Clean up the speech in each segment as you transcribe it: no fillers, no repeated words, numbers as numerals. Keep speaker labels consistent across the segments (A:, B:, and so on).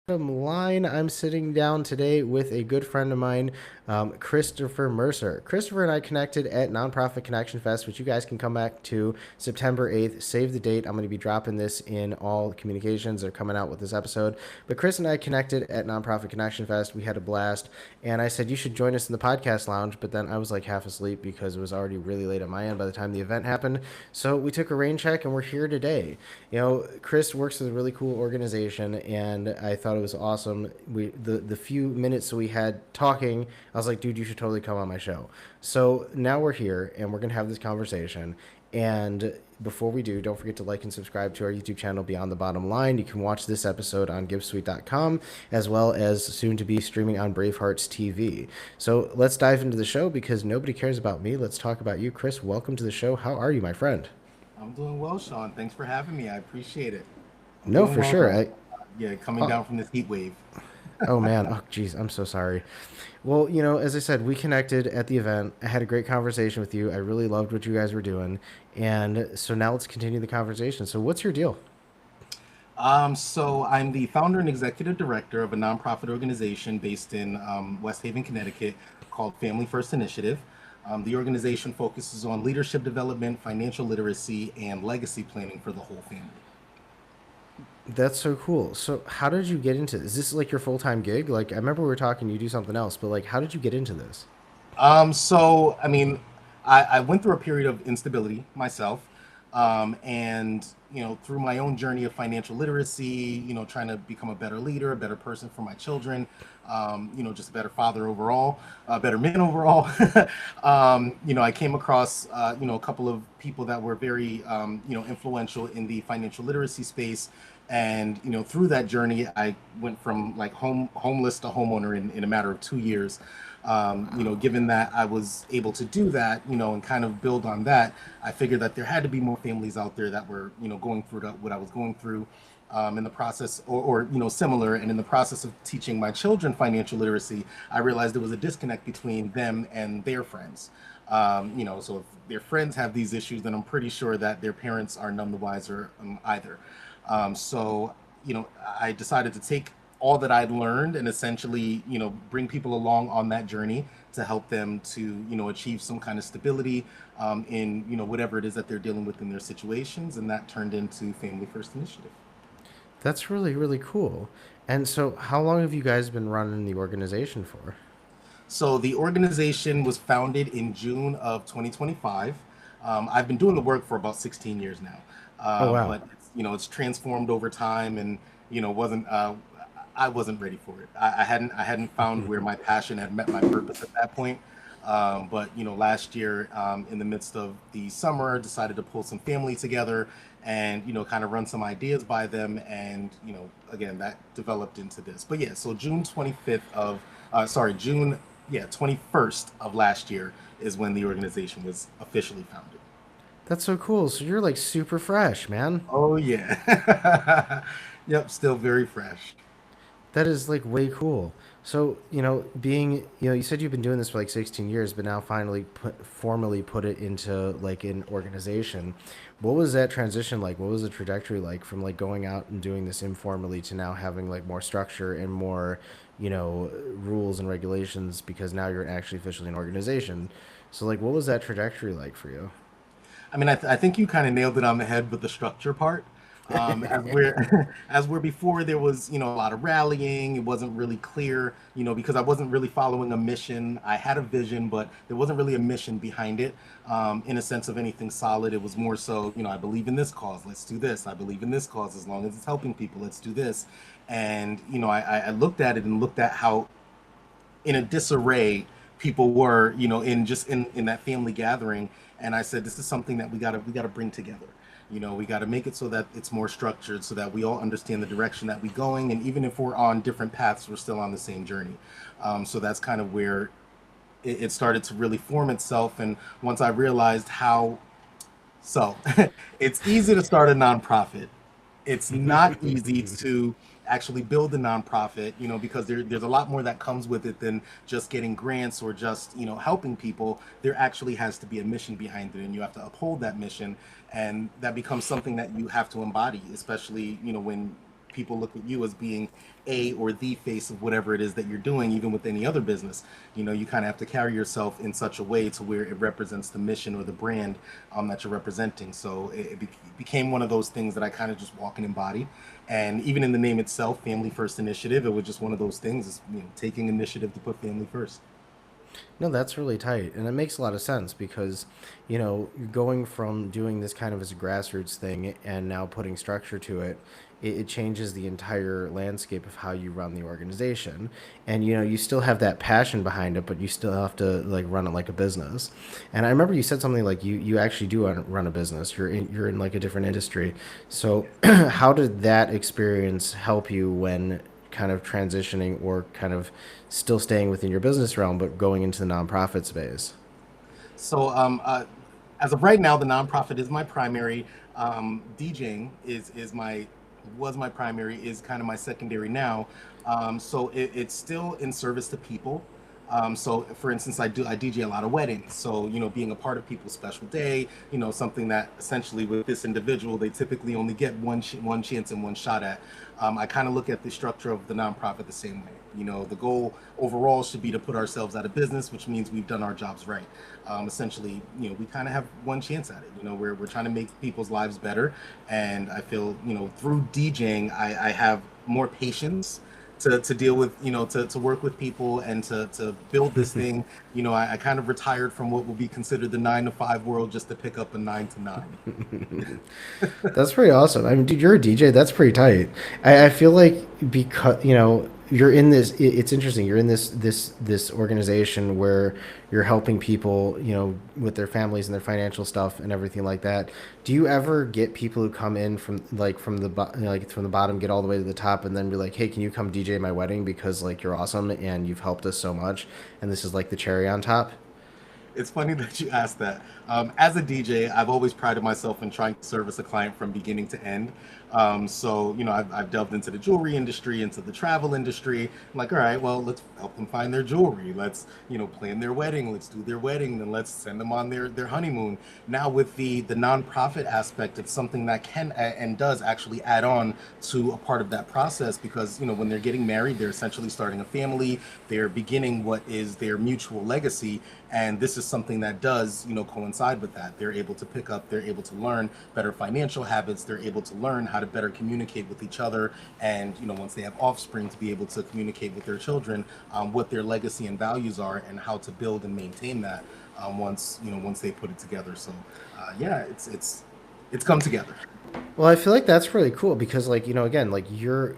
A: Line. I'm sitting down today with a good friend of mine, Christopher Mercer. Christopher and I connected at Nonprofit Connection Fest, which you guys can come back to September 8th. Save the date. I'm going to be dropping this in all communications that are coming out with this episode. But Chris and I connected at Nonprofit Connection Fest. We had a blast. And I said, you should join us in the podcast lounge. But then I was like half asleep because it was already really late on my end by the time the event happened. So we took a rain check and we're here today. Chris works with a really cool organization, and I thought it was awesome. The few minutes that we had talking, I was like, dude, you should totally come on my show. So now we're here, and we're gonna have this conversation. And before we do, don't forget to like and subscribe to our YouTube channel Beyond the Bottom Line. You can watch this episode on GiveSweet.com as well as soon to be streaming on Bravehearts TV. So let's dive into the show because nobody cares about me. Let's talk about you. Chris, welcome to the show. How are you, my friend?
B: I'm doing well, Sean. Thanks for having me. I appreciate it. I'm
A: No,
B: doing
A: for
B: well
A: sure.
B: though. Yeah, coming
A: Oh,
B: down from this heat wave.
A: oh man. Oh, geez. I'm so sorry. Well, as I said, we connected at the event. I had a great conversation with you. I really loved what you guys were doing. And so now let's continue the conversation. So, what's your deal?
B: So I'm the founder and executive director of a nonprofit organization based in West Haven, Connecticut, called Family First Initiative. The organization focuses on leadership development, financial literacy, and legacy planning for the whole family.
A: That's so cool. So, how did you get into this? Is this like your full time gig? Like, I remember we were talking, you do something else, but like, how did you get into this?
B: I mean, I went through a period of instability myself, and through my own journey of financial literacy, trying to become a better leader, a better person for my children, just a better father overall, a better man overall. I came across, a couple of people that were very, influential in the financial literacy space. And through that journey, I went from like homeless to homeowner in a matter of 2 years. Given that I was able to do that, and kind of build on that, I figured that there had to be more families out there that were, going through what I was going through, in the process, or similar. And in the process of teaching my children financial literacy, I realized there was a disconnect between them and their friends. So if their friends have these issues, then I'm pretty sure that their parents are none the wiser, either. So, I decided to take all that I'd learned and essentially, bring people along on that journey to help them to, achieve some kind of stability, in, whatever it is that they're dealing with in their situations. And that turned into Family First Initiative.
A: That's really, really cool. And so, how long have you guys been running the organization for?
B: So the organization was founded in June of 2025. I've been doing the work for about 16 years now,
A: Oh, wow.
B: but it's transformed over time, and wasn't I wasn't ready for it. I hadn't found where my passion had met my purpose at that point. But last year, in the midst of the summer, decided to pull some family together and kind of run some ideas by them, and again that developed into this. But yeah, so June 25th of sorry, June, yeah, 21st of last year is when the organization was officially founded.
A: That's so cool. So, you're like super fresh, man.
B: Oh yeah. Yep, still very fresh.
A: That is like way cool. So, you said you've been doing this for like 16 years, but now finally formally put it into like an organization. What was that transition like? What was the trajectory like from like going out and doing this informally to now having like more structure and more, rules and regulations because now you're actually officially an organization. So, like, what was that trajectory like for you?
B: I mean, I think you kind of nailed it on the head with the structure part. As we're as where before there was a lot of rallying. It wasn't really clear, because I wasn't really following a mission. I had a vision, but there wasn't really a mission behind it, in a sense of anything solid. It was more so, I believe in this cause, let's do this. I believe in this cause as long as it's helping people, let's do this. And I looked at it and looked at how in a disarray people were, in just in that family gathering. And I said, this is something that we gotta bring together. We got to make it so that it's more structured, so that we all understand the direction that we're going, and even if we're on different paths, we're still on the same journey. So that's kind of where it started to really form itself. And once I realized how, so it's easy to start a nonprofit. It's not easy to actually build a nonprofit, because there's a lot more that comes with it than just getting grants or just, helping people. There actually has to be a mission behind it, and you have to uphold that mission. And that becomes something that you have to embody, especially, when people look at you as being a or the face of whatever it is that you're doing, even with any other business. You kind of have to carry yourself in such a way to where it represents the mission or the brand that you're representing. So became one of those things that I kind of just walk and embody. And even in the name itself, Family First Initiative, it was just one of those things, is taking initiative to put family first.
A: No, that's really tight. And it makes a lot of sense because, going from doing this kind of as a grassroots thing and now putting structure to it, it changes the entire landscape of how you run the organization. And, you still have that passion behind it, but you still have to like run it like a business. And I remember you said something like you actually do run a business. You're in like a different industry. So how did that experience help you when kind of transitioning or kind of still staying within your business realm, but going into the nonprofit space?
B: So, as of right now, the nonprofit is my primary. DJing is my was my primary, is kind of my secondary now. So it's still in service to people. So, for instance, I DJ a lot of weddings. So, being a part of people's special day, something that essentially with this individual they typically only get one chance and one shot at. I kind of look at the structure of the nonprofit the same way. The goal overall should be to put ourselves out of business, which means we've done our jobs right. Essentially, we kind of have one chance at it. We're trying to make people's lives better, and I feel, through DJing, I have more patience to deal with, to work with people and to build this thing. I kind of retired from what will be considered the 9 to 5 world just to pick up a 9 to 9.
A: That's pretty awesome. I mean, dude, you're a DJ. That's pretty tight. I feel like because you're in this. It's interesting. You're in this organization where you're helping people, with their families and their financial stuff and everything like that. Do you ever get people who come in from the bottom, get all the way to the top, and then be like, "Hey, can you come DJ my wedding because like you're awesome and you've helped us so much, and this is like the cherry on top."
B: It's funny that you asked that. As a DJ, I've always prided myself in trying to service a client from beginning to end. So, I've delved into the jewelry industry, into the travel industry. I'm like, all right, well, let's help them find their jewelry. Let's, plan their wedding. Let's do their wedding. Then let's send them on their honeymoon. Now, with the nonprofit aspect, it's something that can and does actually add on to a part of that process because, when they're getting married, they're essentially starting a family. They're beginning what is their mutual legacy. And this is something that does, coincide with that. They're able to pick up, they're able to learn better financial habits. They're able to learn how to better communicate with each other. And, once they have offspring, to be able to communicate with their children, what their legacy and values are and how to build and maintain that once they put it together. So, yeah, it's come together.
A: Well, I feel like that's really cool because, like, again, like you're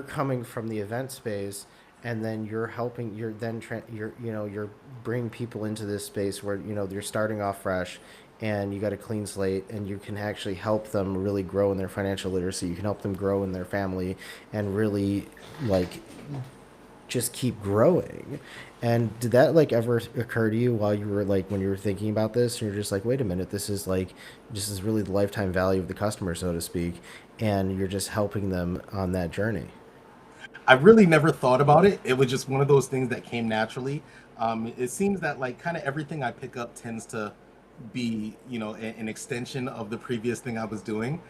A: coming from the event space, and then you're helping. You're bringing people into this space where you're starting off fresh, and you got a clean slate, and you can actually help them really grow in their financial literacy. You can help them grow in their family, and really like just keep growing. And did that like ever occur to you while you were like when you were thinking about this? And you're just like, wait a minute, this is really the lifetime value of the customer, so to speak, and you're just helping them on that journey.
B: I really never thought about it. It was just one of those things that came naturally. It seems that like kind of everything I pick up tends to be, an extension of the previous thing I was doing.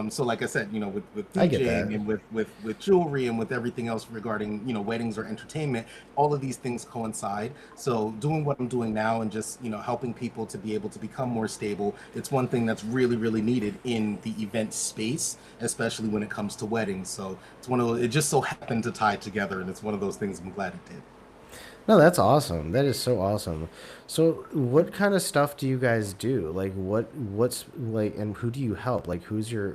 B: So like I said, with
A: I get that.
B: DJing and with jewelry and with everything else regarding, weddings or entertainment, all of these things coincide. So doing what I'm doing now and just, helping people to be able to become more stable, it's one thing that's really, really needed in the event space, especially when it comes to weddings. So it's one of those, it just so happened to tie together, and it's one of those things I'm glad it did.
A: No, that's awesome. That is so awesome. So, what kind of stuff do you guys do? Like, what's like, and who do you help? Like, who's your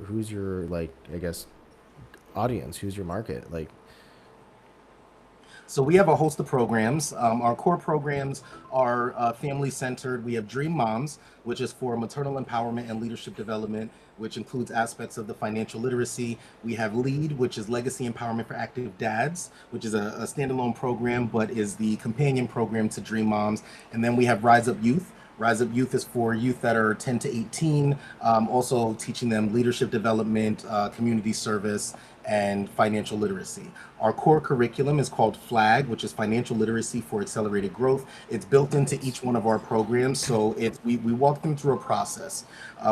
A: like, I guess, audience? Who's your market? Like,
B: So we have a host of programs. Our core programs are family centered. We have Dream Moms, which is for maternal empowerment and leadership development, which includes aspects of the financial literacy. We have Lead, which is legacy empowerment for active dads, which is a standalone program, but is the companion program to Dream Moms. And then we have Rise Up Youth, Rise Up Youth is for youth that are 10 to 18, also teaching them leadership development, community service, and financial literacy. Our core curriculum is called FLAG, which is Financial Literacy for Accelerated Growth. It's built into
A: Nice.
B: each one of our programs. So we walk them through a process.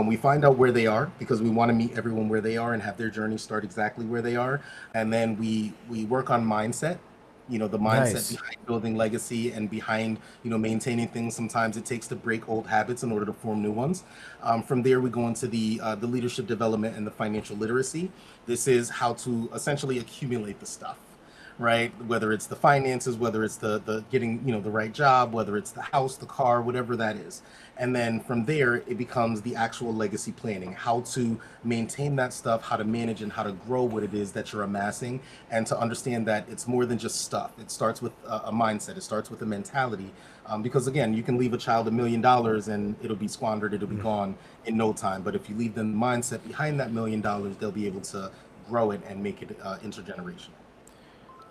B: We find out where they are because we want to meet everyone where they are and have their journey start exactly where they are. And then we work on mindset, the mindset
A: Nice.
B: behind building legacy and behind maintaining things. Sometimes it takes to break old habits in order to form new ones. From there we go into the leadership development and the financial literacy. This is how to essentially accumulate the stuff, right? Whether it's the finances, whether it's the getting the right job, whether it's the house, the car, whatever that is. And then from there it becomes the actual legacy planning, how to maintain that stuff, how to manage and how to grow what it is that you're amassing, and to understand that it's more than just stuff. It starts with a mindset, it starts with a mentality. Because again, you can leave a child $1 million and it'll be squandered, it'll be gone in no time. But if you leave them the mindset behind that $1 million, they'll be able to grow it and make it intergenerational.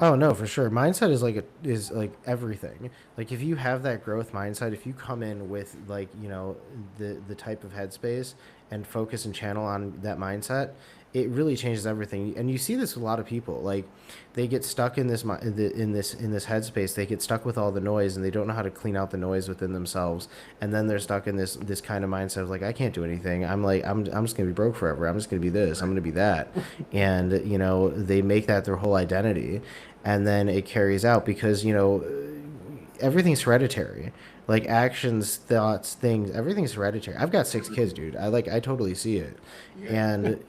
A: Oh no, for sure. Mindset is like everything. Like if you have that growth mindset, if you come in with like, the type of headspace and focus and channel on that mindset, it really changes everything. And you see this with a lot of people. Like they get stuck in this headspace. They get stuck with all the noise and they don't know how to clean out the noise within themselves. And then they're stuck in this kind of mindset of like I can't do anything. I'm just going to be broke forever. I'm just going to be this. I'm
B: Right.
A: going to be that. And they make that their whole identity, and then it carries out because everything's hereditary, like actions, thoughts, things, everything's hereditary. I've got 6 kids, dude. I totally see it.
B: Yeah.
A: And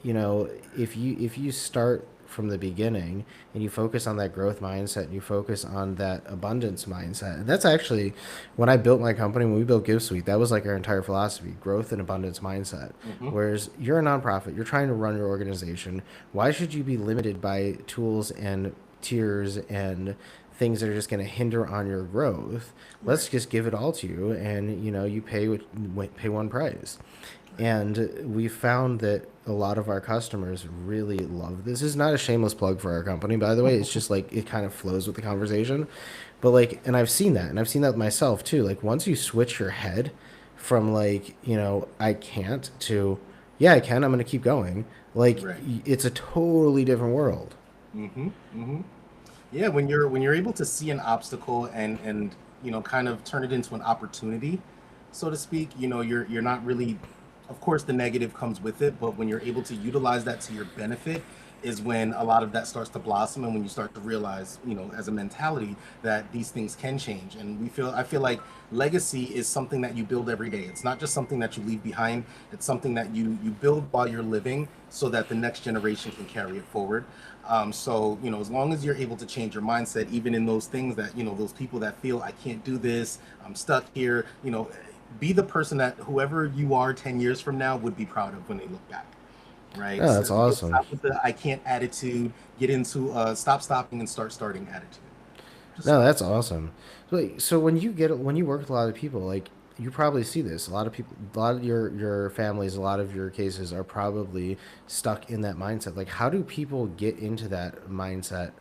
A: if you start from the beginning and you focus on that growth mindset and you focus on that abundance mindset, and that's actually when I built my company, when we built Give Suite, that was like our entire philosophy: growth and abundance mindset.
B: Hmm.
A: Whereas you're a nonprofit, you're trying to run your organization, why should you be limited by tools and tiers and things that are just going to hinder on your growth? Let's
B: Right.
A: just give it all to you, and you pay one price.
B: Right.
A: And we found that a lot of our customers really love this. Is not a shameless plug for our company, by the way. It's just like it kind of flows with the conversation. But like, and I've seen that myself too. Like once you switch your head from like, I can't to, yeah, I can, I'm going to keep going. Like
B: Right.
A: it's a totally different world.
B: Hmm. Hmm. Yeah, when you're able to see an obstacle and kind of turn it into an opportunity, so to speak, you're not really, of course the negative comes with it, but when you're able to utilize that to your benefit is when a lot of that starts to blossom, and when you start to realize, as a mentality, that these things can change. And I feel like legacy is something that you build every day. It's not just something that you leave behind. It's something that you build while you're living so that the next generation can carry it forward. So, as long as you're able to change your mindset, even in those things that, those people that feel I can't do this, I'm stuck here, be the person that whoever you are 10 years from now would be proud of when they look back, right?
A: Oh,
B: So,
A: that's awesome.
B: stop with the I can't attitude, get into stop stopping and start starting attitude. Just
A: No,
B: start.
A: that's awesome. So when you work with a lot of people, like you probably see this. A lot of people, a lot of your families, a lot of your cases are probably stuck in that mindset. Like, how do people get into that mindset,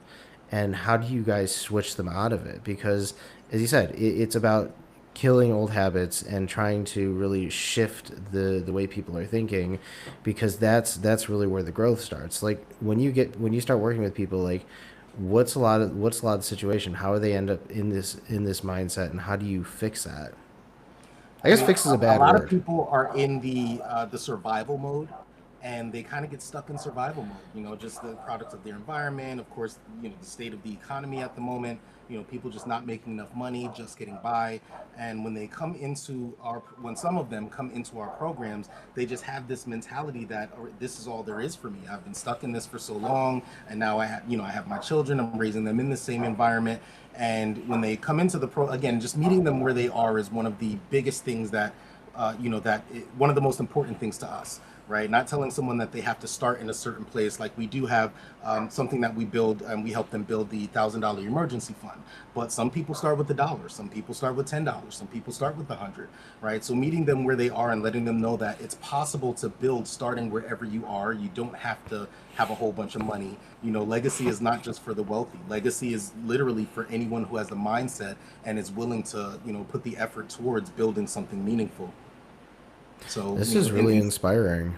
A: and how do you guys switch them out of it? Because, as you said, it's about killing old habits and trying to really shift the way people are thinking, because that's really where the growth starts. Like when you start working with people, like what's a lot of the situation? How do they end up in this mindset, and how do you fix that? I
B: I
A: guess
B: mean,
A: fix is a
B: a
A: bad
B: lot of
A: word.
B: people are in the survival mode, and they kind of get stuck in survival mode. Just the products of their environment, of course. The state of the economy at the moment. People just not making enough money, just getting by. And when some of them come into our programs, they just have this mentality that, "Oh, this is all there is for me. I've been stuck in this for so long, and now I have my children. I'm raising them in the same environment." And when they come into the again, just meeting them where they are is one of the biggest things that one of the most important things to us. right? Not telling someone that they have to start in a certain place. Like we do have something that we build, and we help them build the $1,000 emergency fund. But some people start with $1, some people start with $10, some people start with 100, right? So meeting them where they are and letting them know that it's possible to build starting wherever you are. You don't have to have a whole bunch of money. You know, legacy is not just for the wealthy. Legacy is literally for anyone who has the mindset and is willing to, you know, put the effort towards building something meaningful. So,
A: This
B: you know,
A: is really inspiring.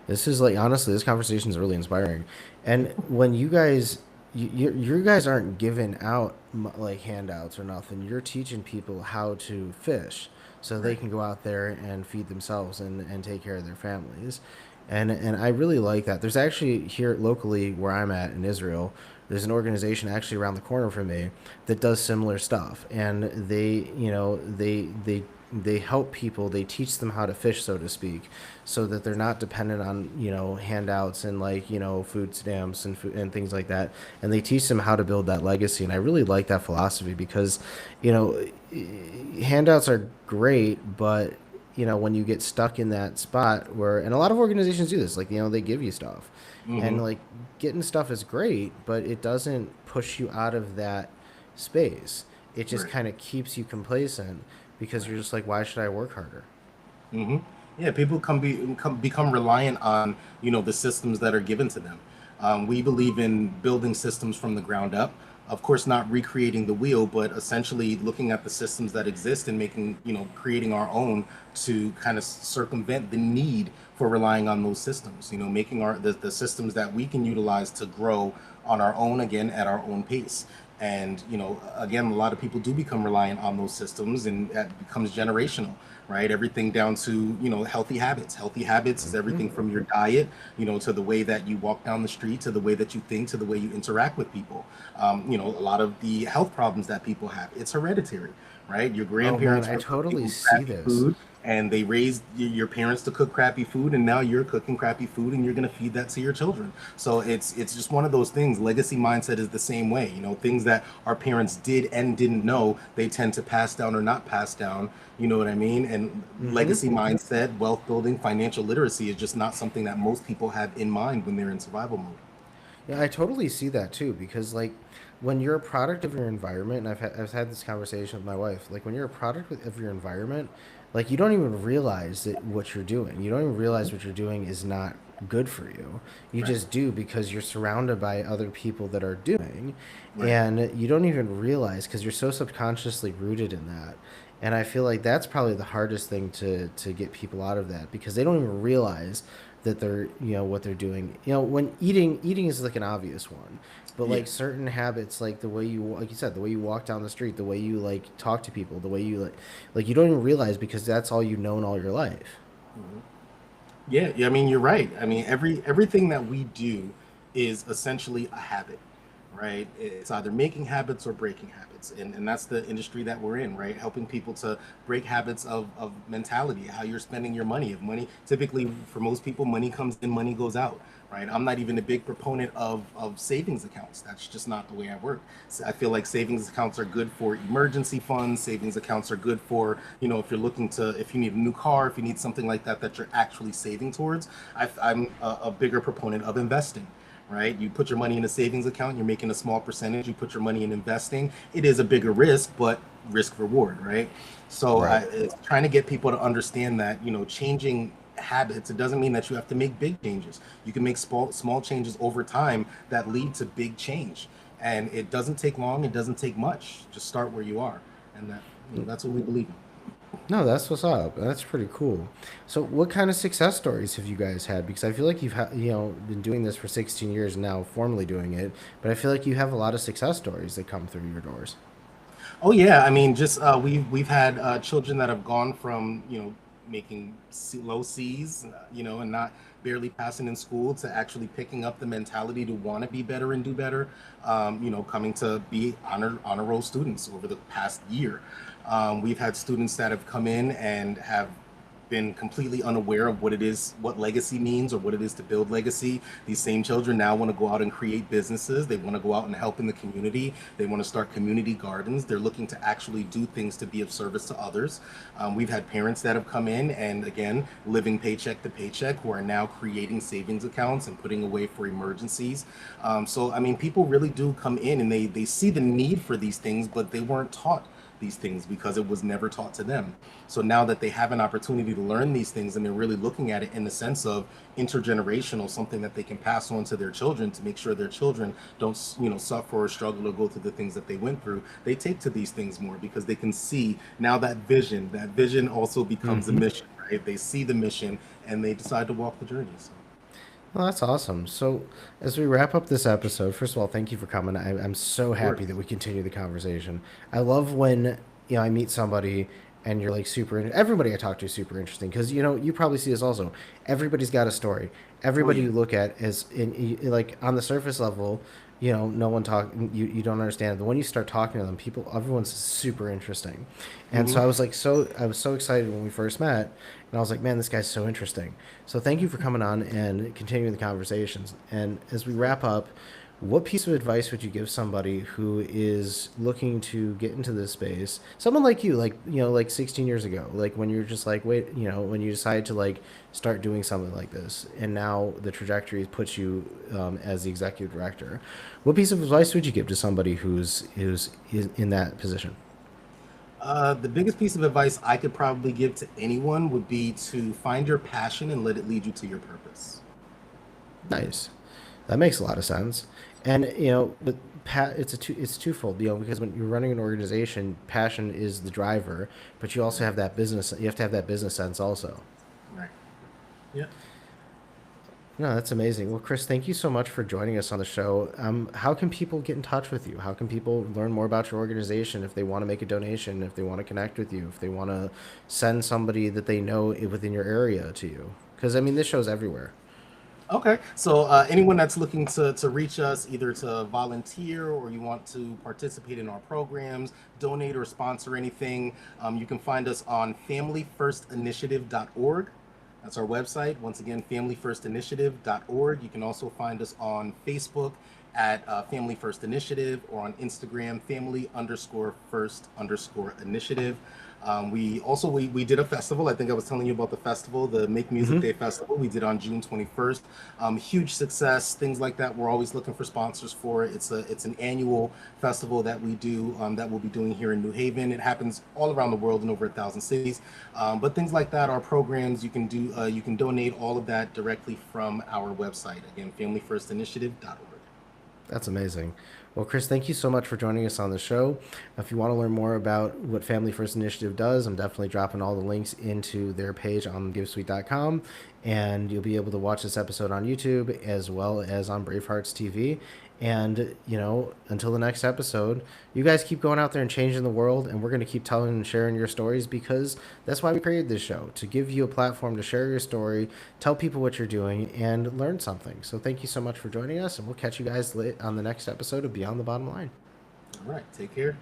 A: This is like honestly, this conversation is really inspiring. And when you guys, you guys aren't giving out like handouts or nothing. You're teaching people how to fish so they
B: right.
A: can go out there and feed themselves and take care of their families. And I really like that. There's actually here locally where I'm at in Israel, there's an organization actually around the corner from me that does similar stuff. And they help people, they teach them how to fish, so to speak, so that they're not dependent on, handouts and like, food stamps and food and things like that. And they teach them how to build that legacy. And I really like that philosophy because, you know, handouts are great, but when you get stuck in that spot where, and a lot of organizations do this, like, they give you stuff
B: Mm-hmm.
A: and like getting stuff is great, but it doesn't push you out of that space. It just
B: Right.
A: kind of keeps you complacent because you're just like, why should I work harder?
B: Hmm. Yeah, people become reliant on, you know, the systems that are given to them. We believe in building systems from the ground up. Of course, not recreating the wheel, but essentially looking at the systems that exist and making, you know, creating our own to kind of circumvent the need for relying on those systems. You know, making the systems that we can utilize to grow on our own again at our own pace. And you know, again, a lot of people do become reliant on those systems, and that becomes generational, right? Everything down to, you know, healthy habits. Healthy habits is
A: Hmm.
B: everything from your diet, you know, to the way that you walk down the street, to the way that you think, to the way you interact with people. You know, a lot of the health problems that people have, it's hereditary, right? Your
A: Oh man,
B: grandparents
A: I
B: were
A: totally
B: cooking
A: see
B: crappy
A: this.
B: food, and they raised your parents to cook crappy food, and now you're cooking crappy food, and you're going to feed that to your children. So it's just one of those things. Legacy mindset is the same way. You know, things that our parents did and didn't know, they tend to pass down or not pass down. You know what I mean? And
A: Hmm.
B: legacy mindset, wealth building, financial literacy is just not something that most people have in mind when they're in survival mode.
A: Yeah, I totally see that too because like when you're a product of your environment, and I've had this conversation with my wife, like when you're a product of your environment, like you don't even realize that what you're doing. You don't even realize what you're doing is not good for you. You
B: Right.
A: just do because you're surrounded by other people that are doing,
B: Right.
A: and you don't even realize because you're so subconsciously rooted in that. And I feel like that's probably the hardest thing to get people out of that because they don't even realize that they're what they're doing. When eating is like an obvious one, but
B: Yeah.
A: like certain habits, like the way you like you said, the way you walk down the street, the way you like talk to people, the way you like you don't even realize because that's all you've known all your life.
B: Mhm. Yeah, yeah, I mean, you're right. I mean, everything that we do is essentially a habit, right? It's either making habits or breaking habits. And that's the industry that we're in, right? Helping people to break habits of mentality, how you're spending your money. If money, typically for most people, money comes in, money goes out, right? I'm not even a big proponent of savings accounts. That's just not the way I work. So I feel like savings accounts are good for emergency funds. Savings accounts are good for, you know, if you're looking to, if you need a new car, if you need something like that, that you're actually saving towards. I'm a bigger proponent of investing, right? You put your money in a savings account, you're making a small percentage. You put your money in investing, it is a bigger risk, but risk reward, right? So
A: Right.
B: it's trying to get people to understand that, you know, changing habits, it doesn't mean that you have to make big changes. You can make small changes over time that lead to big change. And it doesn't take long, it doesn't take much. Just start where you are. And that, you know, that's what we believe in.
A: No, that's what's up. That's pretty cool. So, what kind of success stories have you guys had? Because I feel like you've been doing this for 16 years now, formally doing it, but I feel like you have a lot of success stories that come through your doors.
B: Oh yeah, I mean, just we've had children that have gone from, you know, making low C's, you know, and not barely passing in school to actually picking up the mentality to want to be better and do better. You know, coming to be honor roll students over the past year. We've had students that have come in and have been completely unaware of what it is, what legacy means, or what it is to build legacy. These same children now want to go out and create businesses. They want to go out and help in the community. They want to start community gardens. They're looking to actually do things to be of service to others. We've had parents that have come in and, again, living paycheck to paycheck, who are now creating savings accounts and putting away for emergencies. So, I mean, people really do come in and they see the need for these things, but they weren't taught these things because it was never taught to them. So now that they have an opportunity to learn these things, and they're really looking at it in the sense of intergenerational, something that they can pass on to their children to make sure their children don't, suffer or struggle or go through the things that they went through, they take to these things more because they can see now that vision also becomes a
A: Mm-hmm.
B: mission, right? They see the mission and they decide to walk the journey. So,
A: Well, that's awesome. So, as we wrap up this episode, first of all, thank you for coming. I'm so
B: of
A: happy that
B: course.
A: we continue the conversation. I love when I meet somebody and you're like everybody I talk to is super interesting because you probably see this also. Everybody's got a story.
B: Oh,
A: Everybody
B: yeah.
A: you look at is like on the surface level. No one talk. You don't understand. But when you start talking to them, everyone's super interesting. And so
B: Hmm.
A: I was so excited when we first met, and I was like, man, this guy's so interesting. So thank you for coming on and continuing the conversations. And as we wrap up, what piece of advice would you give somebody who is looking to get into this space? Someone like you, like 16 years ago, like when you're just like, wait, when you decided to like start doing something like this, and now the trajectory puts you as the executive director. What piece of advice would you give to somebody who's in that position?
B: The biggest piece of advice I could probably give to anyone would be to find your passion and let it lead you to your purpose.
A: Nice. That makes a lot of sense. And but it's twofold, because when you're running an organization, passion is the driver, but you also
B: Right.
A: have that business. You have to have that business sense also.
B: Right. Yeah.
A: No, that's amazing. Well, Chris, thank you so much for joining us on the show. How can people get in touch with you? How can people learn more about your organization if they want to make a donation, if they want to connect with you, if they want to send somebody that they know within your area to you? Because I mean, this show's everywhere.
B: Okay. So anyone that's looking to reach us, either to volunteer or you want to participate in our programs, donate or sponsor anything, you can find us on familyfirstinitiative.org. That's our website. Once again, familyfirstinitiative.org. You can also find us on Facebook at Family First Initiative, or on Instagram, family underscore first underscore initiative. We did a festival. I think I was telling you about the festival, the Make Music
A: Hmm.
B: Day festival. We did on June 21st. Huge success, things like that. We're always looking for sponsors for it. It's an annual festival that we do, that we'll be doing here in New Haven. It happens all around the world in over 1,000 cities. But things like that, our programs, you can donate all of that directly from our website. Again, familyfirstinitiative.org.
A: That's amazing. Well, Chris, thank you so much for joining us on the show. If you want to learn more about what Family First Initiative does, I'm definitely dropping all the links into their page on givesweet.com. And you'll be able to watch this episode on YouTube as well as on Bravehearts TV. And, until the next episode, you guys keep going out there and changing the world. And we're going to keep telling and sharing your stories because that's why we created this show, to give you a platform to share your story, tell people what you're doing, and learn something. So thank you so much for joining us. And we'll catch you guys on the next episode of Beyond the Bottom Line.
B: All right. Take care.